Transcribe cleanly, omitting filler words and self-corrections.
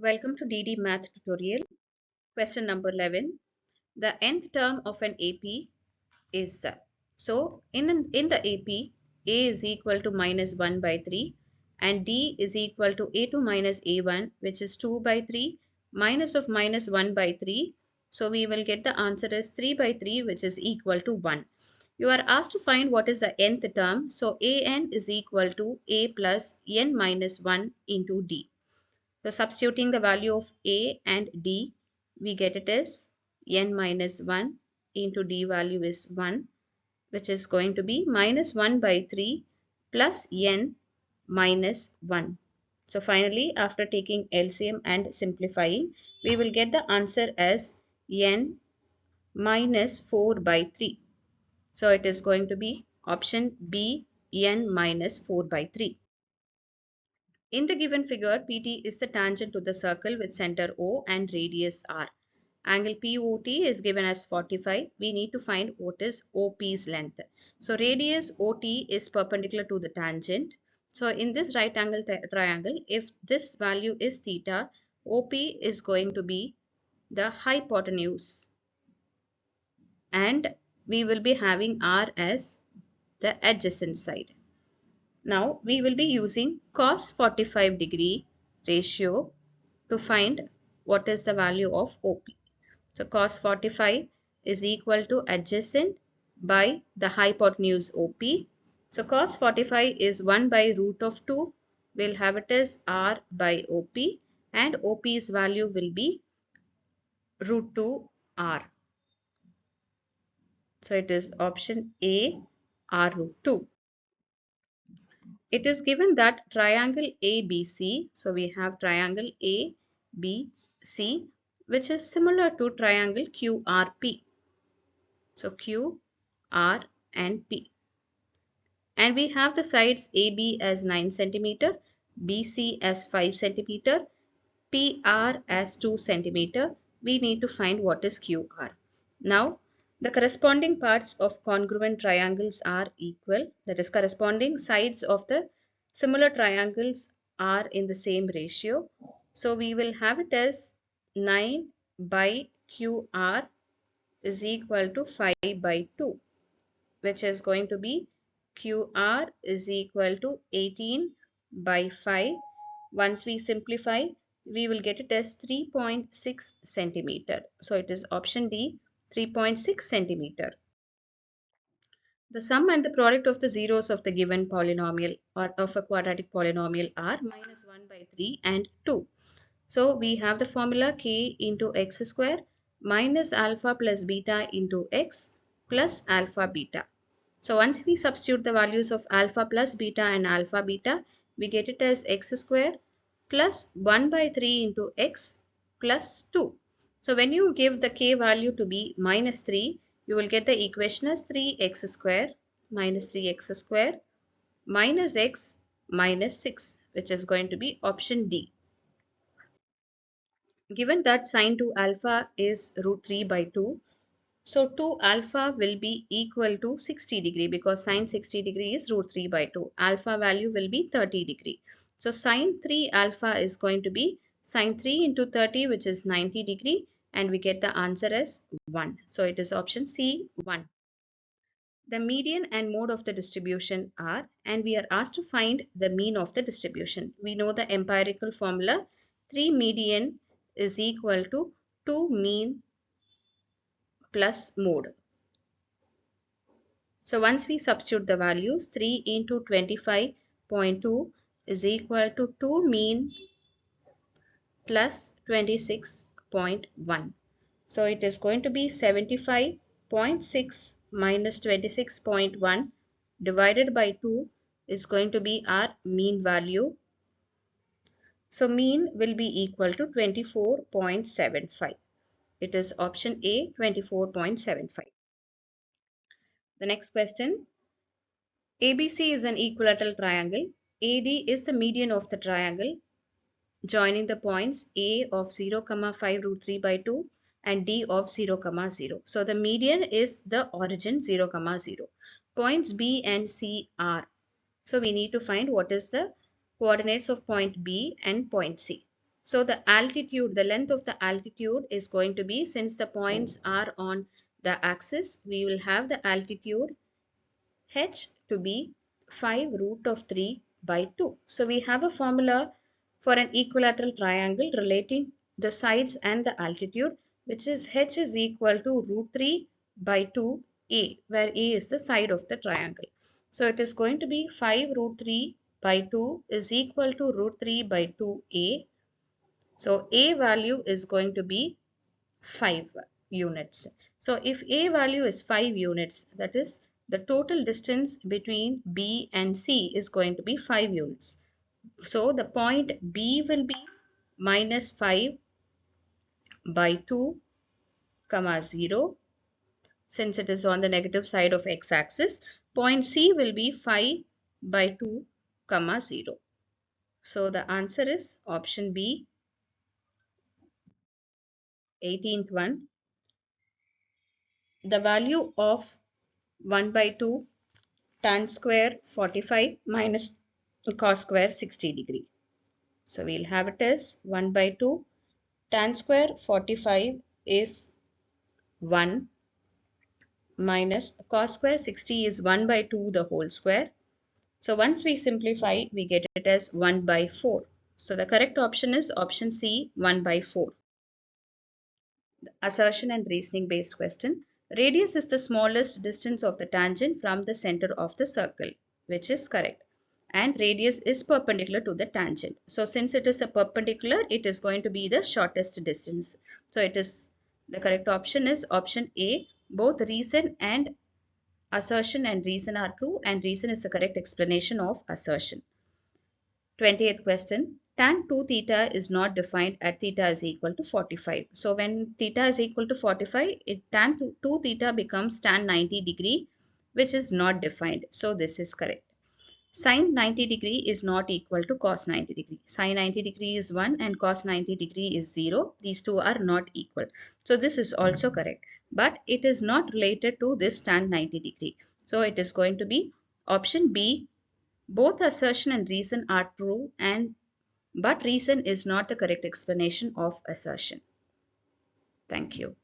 Welcome to DD Math tutorial. Question number 11. The nth term of an AP is in the AP, A is equal to minus 1 by 3 and D is equal to A2 minus A1, which is 2 by 3 minus of minus 1 by 3. So we will get the answer as 3 by 3, which is equal to 1. You are asked to find what is the nth term. So AN is equal to A plus N minus 1 into D. So substituting the value of A and D, we get it as N minus 1 into D value is 1, which is going to be minus 1 by 3 plus N minus 1. So finally, after taking LCM and simplifying, we will get the answer as N minus 4 by 3. So it is going to be option B, N minus 4 by 3. In the given figure, PT is the tangent to the circle with center O and radius R. Angle POT is given as 45. We need to find what is OP's length. So radius OT is perpendicular to the tangent. So in this right angle triangle, if this value is theta, OP is going to be the hypotenuse. And we will be having R as the adjacent side. Now we will be using cos 45 degree ratio to find what is the value of OP. So cos 45 is equal to adjacent by the hypotenuse OP. So cos 45 is 1 by root of 2. We'll have it as R by OP and OP's value will be root 2 R. So it is option A, R root 2. It is given that triangle ABC, so we have triangle ABC, which is similar to triangle QRP. So Q, R and P. And we have the sides AB as 9 cm, BC as 5 cm, PR as 2 cm. We need to find what is QR. Now, the corresponding parts of congruent triangles are equal. That is, corresponding sides of the similar triangles are in the same ratio. So we will have it as 9 by QR is equal to 5 by 2, which is going to be QR is equal to 18 by 5. Once we simplify, we will get it as 3.6 centimeter. So it is option D, 3.6 centimeter. The sum and the product of the zeros of the given polynomial or of a quadratic polynomial are minus 1 by 3 and 2. So we have the formula k into x square minus alpha plus beta into x plus alpha beta. So once we substitute the values of alpha plus beta and alpha beta, we get it as x square plus 1 by 3 into x plus 2. So when you give the k value to be minus 3, you will get the equation as 3x square minus 3x square minus x minus 6, which is going to be option D. Given that sine 2 alpha is root 3 by 2, so 2 alpha will be equal to 60 degree because sine 60 degree is root 3 by 2. Alpha value will be 30 degree. So sine 3 alpha is going to be sine 3 into 30, which is 90 degree, and we get the answer as 1. So it is option C, 1. The median and mode of the distribution are, and we are asked to find the mean of the distribution. We know the empirical formula, 3 median is equal to 2 mean plus mode. So once we substitute the values, 3 into 25.2 is equal to 2 mean plus 26.1. So it is going to be 75.6 minus 26.1 divided by 2 is going to be our mean value. So mean will be equal to 24.75. It is option A, 24.75. The next question. ABC is an equilateral triangle. AD is the median of the triangle joining the points A of 0, 5 root 3 by 2 and D of 0, 0. So the median is the origin 0, 0. Points B and C are. So we need to find what is the coordinates of point B and point C. So the altitude, the length of the altitude is going to be, since the points are on the axis, we will have the altitude h to be 5 root of 3 by 2. So we have a formula for an equilateral triangle relating the sides and the altitude, which is h is equal to root 3 by 2a, where a is the side of the triangle. So it is going to be 5 root 3 by 2 is equal to root 3 by 2a. So a value is going to be 5 units. So if a value is 5 units, that is the total distance between B and C is going to be 5 units. So the point B will be minus 5 by 2 comma 0, since it is on the negative side of x-axis. Point C will be 5 by 2 comma 0. So the answer is option B. 18th one. The value of 1 by 2 tan square 45 minus cos square 60 degree. So we'll have it as 1 by 2 tan square 45 is 1 minus cos square 60 is 1 by 2 the whole square. So once we simplify, we get it as 1 by 4. So the correct option is option C, 1 by 4. Assertion and reasoning based question. Radius is the smallest distance of the tangent from the center of the circle, which is correct. And radius is perpendicular to the tangent. So since it is a perpendicular, it is going to be the shortest distance. So it is, the correct option is option A. Both reason and assertion and reason are true, and reason is the correct explanation of assertion. 20th question. Tan 2 theta is not defined at theta is equal to 45. So when theta is equal to 45, tan 2 theta becomes tan 90 degree, which is not defined. So this is correct. Sin 90 degree is not equal to cos 90 degree. Sin 90 degree is 1 and cos 90 degree is 0. These two are not equal. So this is also correct. But it is not related to this tan 90 degree. So it is going to be option B. Both assertion and reason are true, but reason is not the correct explanation of assertion. Thank you.